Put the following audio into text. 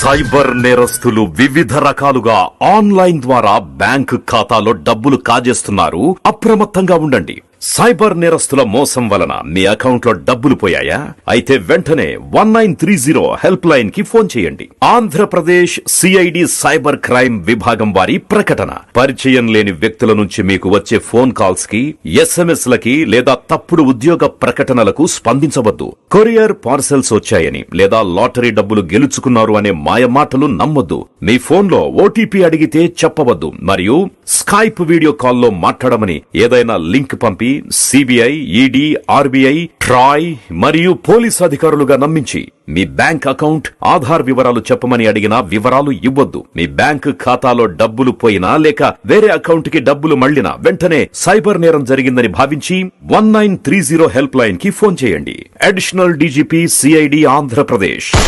Cyber నేరస్తులు వివిధ రకాలుగా ఆన్లైన్ ద్వారా బ్యాంకు ఖాతాలో డబ్బులు కాజేస్తున్నారు. అప్రమత్తంగా ఉండండి. సైబర్ నేరస్తుల మోసం వలన మీ అకౌంట్లో డబ్బులు పోయాయా? అయితే వెంటనే 1930 హెల్ప్ లైన్ కి ఫోన్ చేయండి. ఆంధ్రప్రదేశ్ సిఐడి సైబర్ క్రైమ్ విభాగం వారి ప్రకటన. పరిచయం లేని వ్యక్తుల నుంచి మీకు వచ్చే ఫోన్ కాల్స్ కి, ఎస్ఎంఎస్ లకి లేదా తప్పుడు ఉద్యోగ ప్రకటనలకు స్పందించవద్దు. కొరియర్ పార్సెల్స్ వచ్చాయని లేదా లాటరీ డబ్బులు గెలుచుకున్నారు అనే మాయమాటలు నమ్మొద్దు. మీ ఫోన్లో ఓటీపీ అడిగితే చెప్పవద్దు. మరియు స్కైప్ వీడియో కాల్లో మాట్లాడమని ఏదైనా లింక్ పంపి సిబిఐ, ఈడీ, ఆర్బీఐ, ట్రాయ్ మరియు పోలీసు అధికారులుగా నమ్మించి మీ బ్యాంక్ అకౌంట్, ఆధార్ వివరాలు చెప్పమని అడిగినా వివరాలు ఇవ్వొద్దు. మీ బ్యాంక్ ఖాతాలో డబ్బులు పోయినా లేక వేరే అకౌంట్ కి డబ్బులు మళ్లినా వెంటనే సైబర్ నేరం జరిగిందని భావించి 1930 హెల్ప్ లైన్ కి ఫోన్ చేయండి. Additional DGP CID Andhra Pradesh.